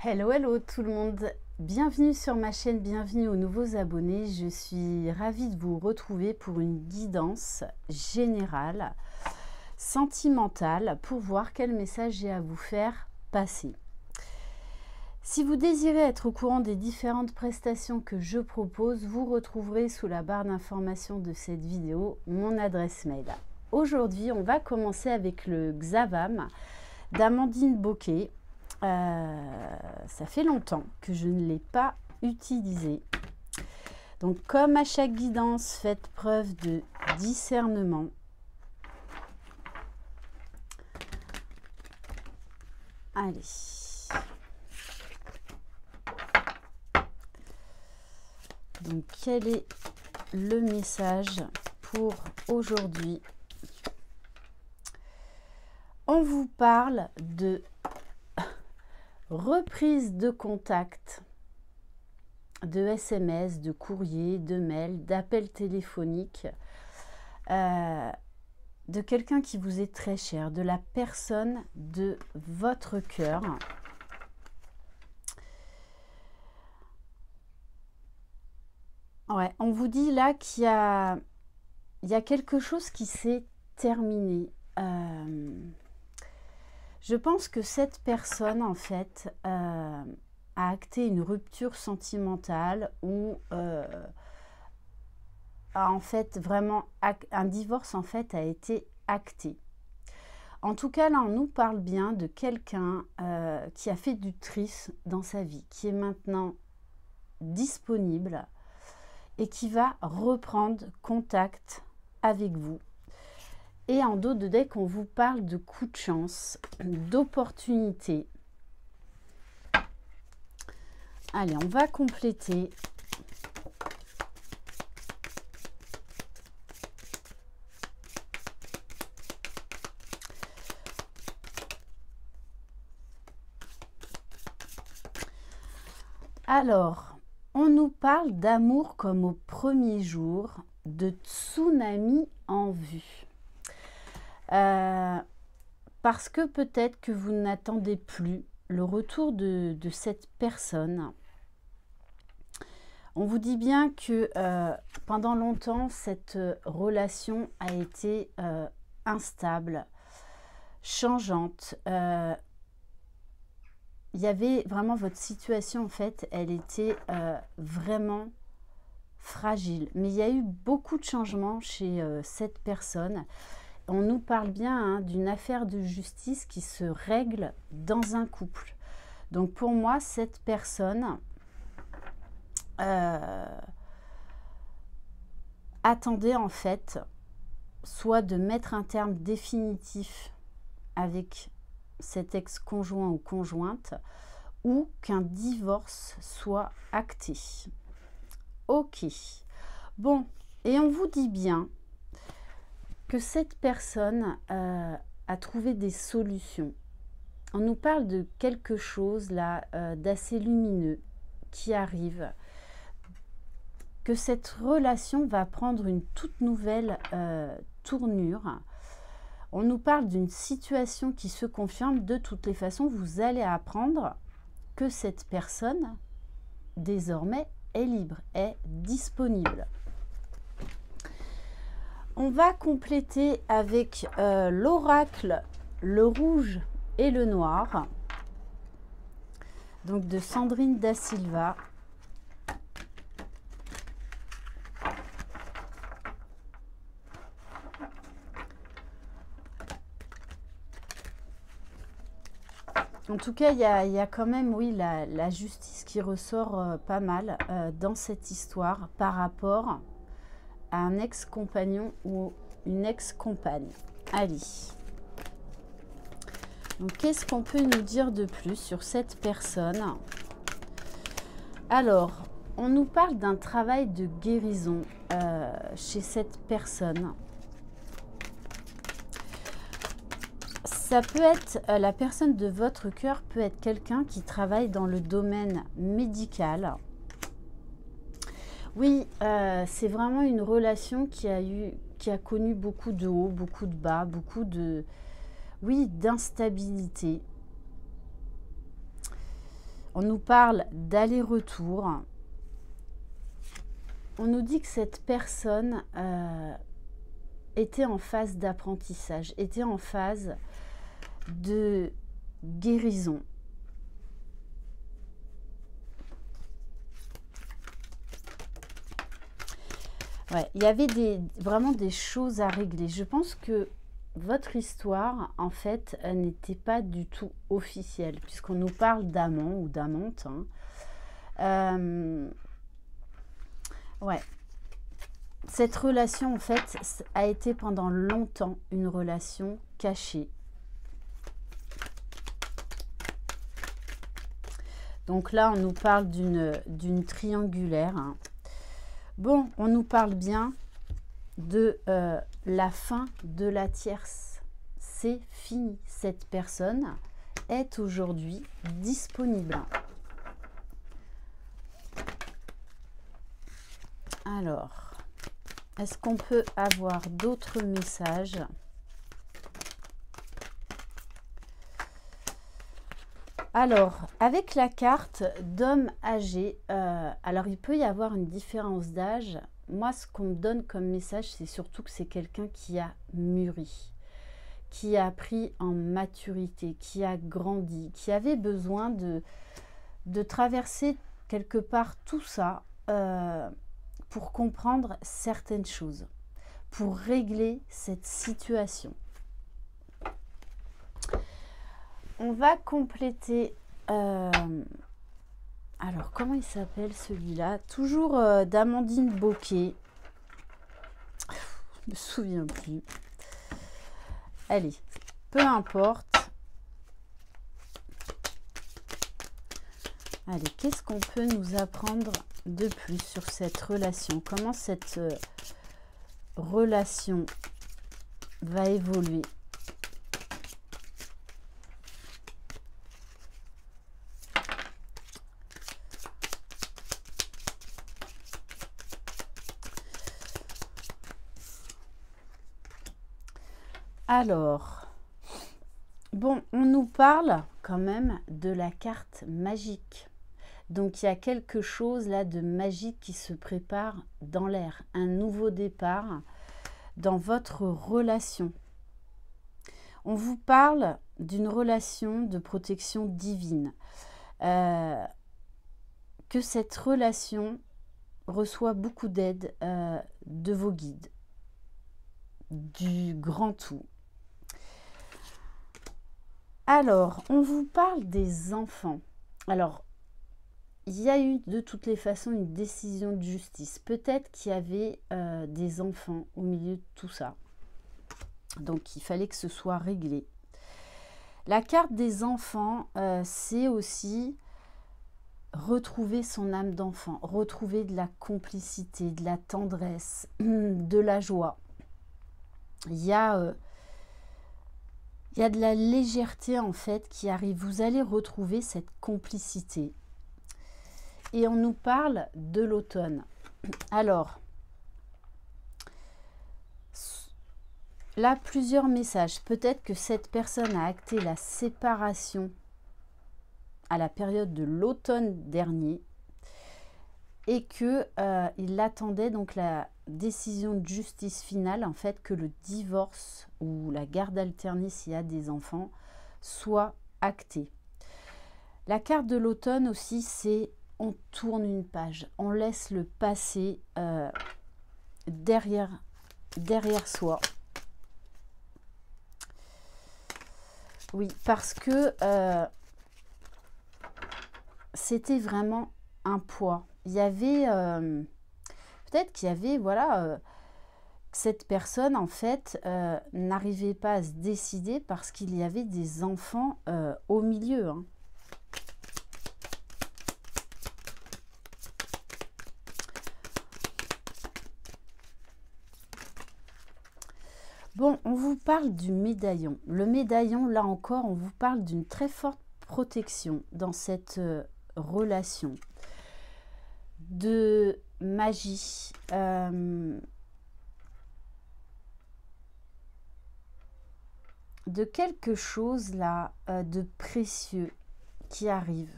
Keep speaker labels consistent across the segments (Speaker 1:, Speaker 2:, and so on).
Speaker 1: Hello, hello tout le monde, bienvenue sur ma chaîne, bienvenue aux nouveaux abonnés. Je suis ravie de vous retrouver pour une guidance générale, sentimentale, pour voir quel message j'ai à vous faire passer. Si vous désirez être au courant des différentes prestations que je propose, vous retrouverez sous la barre d'information de cette vidéo mon adresse mail. Aujourd'hui, on va commencer avec le Xavam d'Amandine Bocquet. Ça fait longtemps que je ne l'ai pas utilisé. Donc, comme à chaque guidance, faites preuve de discernement. Allez. Donc, quel est le message pour aujourd'hui? On vous parle de reprise de contact, de SMS, de courrier, de mail, d'appel téléphonique, de quelqu'un qui vous est très cher, de la personne de votre cœur. Ouais, on vous dit là qu'il y a quelque chose qui s'est terminé. Je pense que cette personne, en fait, a acté une rupture sentimentale ou a en fait vraiment un divorce en fait a été acté. En tout cas, là, on nous parle bien de quelqu'un qui a fait du tris dans sa vie, qui est maintenant disponible et qui va reprendre contact avec vous. Et en dos de deck, on vous parle de coups de chance, d'opportunités. Allez, on va compléter. Alors, on nous parle d'amour comme au premier jour, de tsunami en vue. Parce que peut-être que vous n'attendez plus le retour de cette personne. On vous dit bien que pendant longtemps, cette relation a été instable, changeante. Il y avait vraiment votre situation, en fait, elle était vraiment fragile. Mais il y a eu beaucoup de changements chez cette personne. On nous parle bien d'une affaire de justice qui se règle dans un couple. Donc pour moi, cette personne attendait en fait soit de mettre un terme définitif avec cet ex-conjoint ou conjointe ou qu'un divorce soit acté. Ok. Bon, et on vous dit bien que cette personne a trouvé des solutions. On nous parle de quelque chose là d'assez lumineux qui arrive, que cette relation va prendre une toute nouvelle tournure. On nous parle d'une situation qui se confirme. De toutes les façons, vous allez apprendre que cette personne désormais est libre, est disponible. On va compléter avec l'oracle, le rouge et le noir. Donc de Sandrine Da Silva. En tout cas, il y a quand même, oui, la justice qui ressort pas mal dans cette histoire par rapport à un ex-compagnon ou une ex-compagne. Allez. Donc, qu'est-ce qu'on peut nous dire de plus sur cette personne? Alors, on nous parle d'un travail de guérison chez cette personne. Ça peut être, la personne de votre cœur peut être quelqu'un qui travaille dans le domaine médical. Oui, c'est vraiment une relation qui a connu beaucoup de hauts, beaucoup de bas, beaucoup de, oui, d'instabilité. On nous parle d'aller-retour. On nous dit que cette personne était en phase d'apprentissage, était en phase de guérison. Ouais, il y avait vraiment des choses à régler. Je pense que votre histoire, en fait, n'était pas du tout officielle, puisqu'on nous parle d'amant ou d'amante. Ouais. Cette relation, en fait, a été pendant longtemps une relation cachée. Donc là, on nous parle d'une triangulaire. Bon, on nous parle bien de la fin de la tierce. C'est fini. Cette personne est aujourd'hui disponible. Alors, est-ce qu'on peut avoir d'autres messages? Alors, avec la carte d'homme âgé, alors il peut y avoir une différence d'âge. Moi, ce qu'on me donne comme message, c'est surtout que c'est quelqu'un qui a mûri, qui a pris en maturité, qui a grandi, qui avait besoin de traverser quelque part tout ça pour comprendre certaines choses, pour régler cette situation. On va compléter. Alors, comment il s'appelle celui-là? Toujours d'Amandine Bocquet. Je me souviens plus. Allez, peu importe. Allez, qu'est-ce qu'on peut nous apprendre de plus sur cette relation? Comment cette relation va évoluer? Alors, bon, on nous parle quand même de la carte magique. Donc, il y a quelque chose là de magique qui se prépare dans l'air. Un nouveau départ dans votre relation. On vous parle d'une relation de protection divine. Que cette relation reçoit beaucoup d'aide de vos guides, du grand tout. Alors, on vous parle des enfants. Alors, il y a eu de toutes les façons une décision de justice. Peut-être qu'il y avait des enfants au milieu de tout ça. Donc, il fallait que ce soit réglé. La carte des enfants, c'est aussi retrouver son âme d'enfant, retrouver de la complicité, de la tendresse, de la joie. Il y a de la légèreté en fait qui arrive. Vous allez retrouver cette complicité. Et on nous parle de l'automne. Alors, là, plusieurs messages. Peut-être que cette personne a acté la séparation à la période de l'automne dernier et que il attendait donc la décision de justice finale, en fait, que le divorce ou la garde alternée s'il y a des enfants soit acté. La carte de l'automne aussi, c'est on tourne une page, on laisse le passé derrière soi. Oui, parce que c'était vraiment un poids. Il y avait, peut-être qu'il y avait, voilà, cette personne, en fait, n'arrivait pas à se décider parce qu'il y avait des enfants au milieu. Hein. Bon, on vous parle du médaillon. Le médaillon, là encore, on vous parle d'une très forte protection dans cette relation. De magie. De quelque chose là de précieux qui arrive.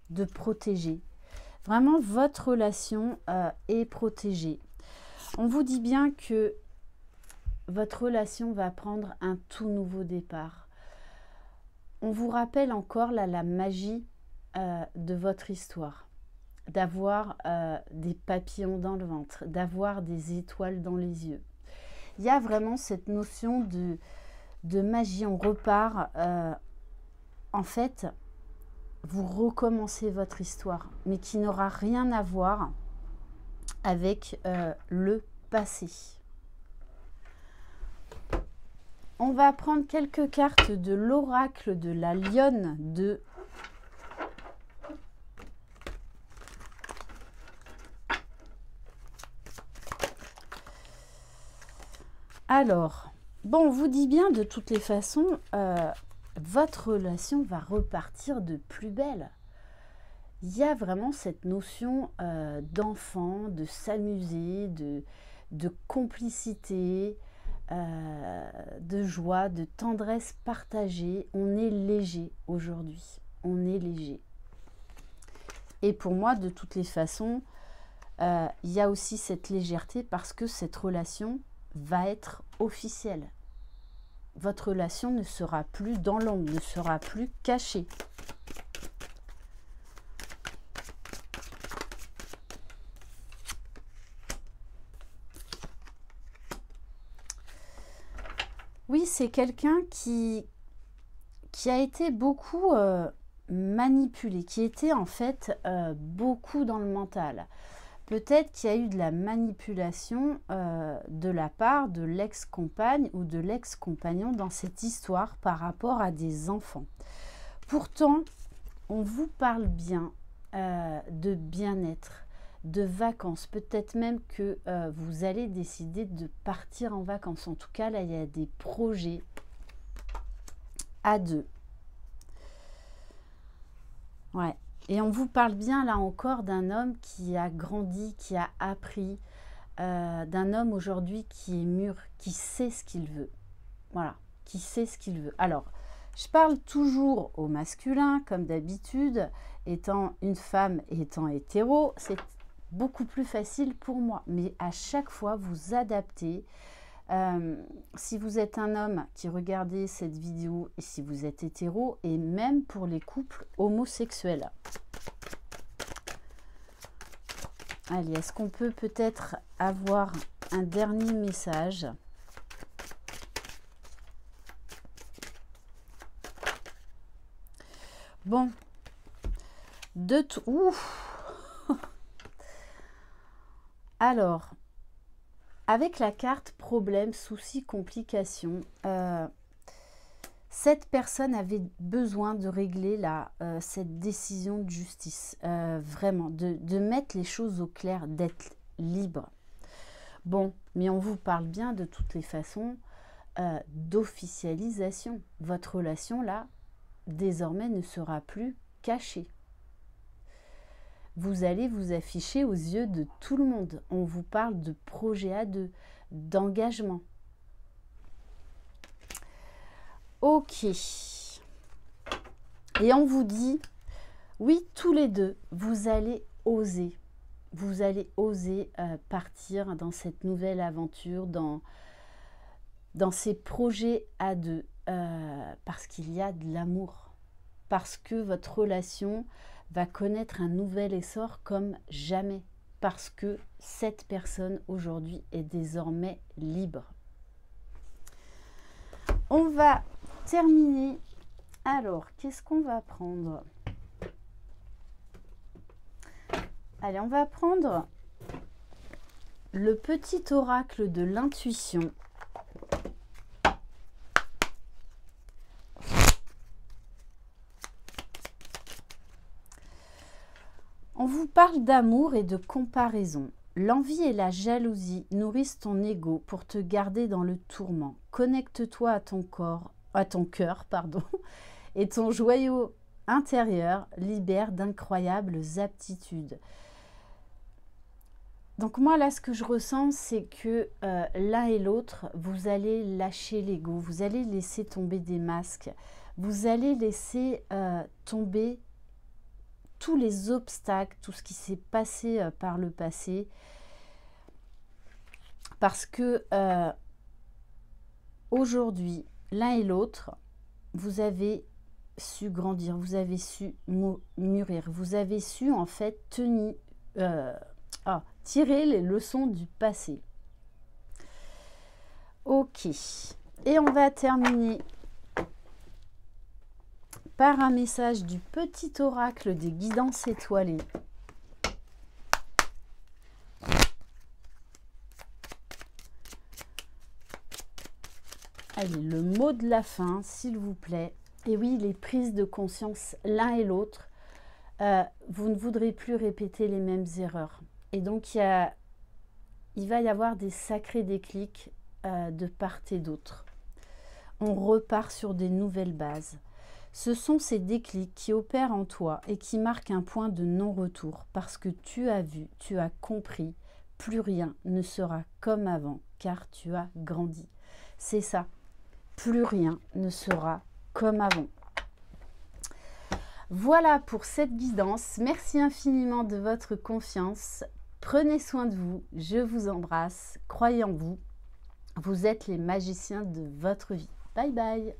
Speaker 1: de protéger. Vraiment, votre relation est protégée. On vous dit bien que votre relation va prendre un tout nouveau départ. On vous rappelle encore là la magie de votre histoire. D'avoir des papillons dans le ventre, d'avoir des étoiles dans les yeux. Il y a vraiment cette notion de magie. On repart. En fait, vous recommencez votre histoire, mais qui n'aura rien à voir avec le passé. On va prendre quelques cartes de l'oracle de la lionne de Alors, bon, on vous dit bien de toutes les façons, votre relation va repartir de plus belle. Il y a vraiment cette notion d'enfant, de s'amuser, de complicité, de joie, de tendresse partagée. On est léger aujourd'hui, on est léger. Et pour moi, de toutes les façons, il y a aussi cette légèreté parce que cette relation va être officielle. Votre relation ne sera plus dans l'ombre, ne sera plus cachée. Oui, c'est quelqu'un qui a été beaucoup manipulé, qui était en fait beaucoup dans le mental. Peut-être qu'il y a eu de la manipulation de la part de l'ex-compagne ou de l'ex-compagnon dans cette histoire par rapport à des enfants. Pourtant, on vous parle bien de bien-être, de vacances. Peut-être même que vous allez décider de partir en vacances. En tout cas, là, il y a des projets à deux. Ouais. Et on vous parle bien là encore d'un homme qui a grandi, qui a appris, d'un homme aujourd'hui qui est mûr, qui sait ce qu'il veut. Voilà, qui sait ce qu'il veut. Alors, je parle toujours au masculin, comme d'habitude, étant une femme et étant hétéro, c'est beaucoup plus facile pour moi. Mais à chaque fois, vous adaptez. Si vous êtes un homme qui regardez cette vidéo et si vous êtes hétéro, et même pour les couples homosexuels. Allez, est-ce qu'on peut peut-être avoir un dernier message? Bon, de tout. Alors, avec la carte problème, souci, complication, cette personne avait besoin de régler cette décision de justice, vraiment, de mettre les choses au clair, d'être libre. Bon, mais on vous parle bien de toutes les façons d'officialisation. Votre relation, là, désormais ne sera plus cachée. Vous allez vous afficher aux yeux de tout le monde. On vous parle de projet à deux, d'engagement. Ok. Et on vous dit, oui, tous les deux, vous allez oser. Vous allez oser partir dans cette nouvelle aventure, dans ces projets à deux, parce qu'il y a de l'amour. Parce que votre relation va connaître un nouvel essor comme jamais. Parce que cette personne aujourd'hui est désormais libre. On va terminer. Alors, qu'est-ce qu'on va prendre? Allez, on va prendre le petit oracle de l'intuition. On vous parle d'amour et de comparaison. L'envie et la jalousie nourrissent ton ego pour te garder dans le tourment. Connecte-toi à ton cœur, et ton joyau intérieur libère d'incroyables aptitudes. Donc moi là, ce que je ressens, c'est que l'un et l'autre, vous allez lâcher l'ego, vous allez laisser tomber des masques, vous allez laisser tomber tous les obstacles, tout ce qui s'est passé par le passé. Parce que aujourd'hui, l'un et l'autre, vous avez su grandir, vous avez su mûrir, vous avez su en fait tirer les leçons du passé. Ok, et on va terminer par un message du petit oracle des guidances étoilées. Allez, le mot de la fin, s'il vous plaît. Et oui, les prises de conscience l'un et l'autre, vous ne voudrez plus répéter les mêmes erreurs. Et donc, il va y avoir des sacrés déclics de part et d'autre. On repart sur des nouvelles bases. Ce sont ces déclics qui opèrent en toi et qui marquent un point de non-retour parce que tu as vu, tu as compris, plus rien ne sera comme avant car tu as grandi. C'est ça, plus rien ne sera comme avant. Voilà pour cette guidance. Merci infiniment de votre confiance. Prenez soin de vous. Je vous embrasse. Croyez en vous. Vous êtes les magiciens de votre vie. Bye bye.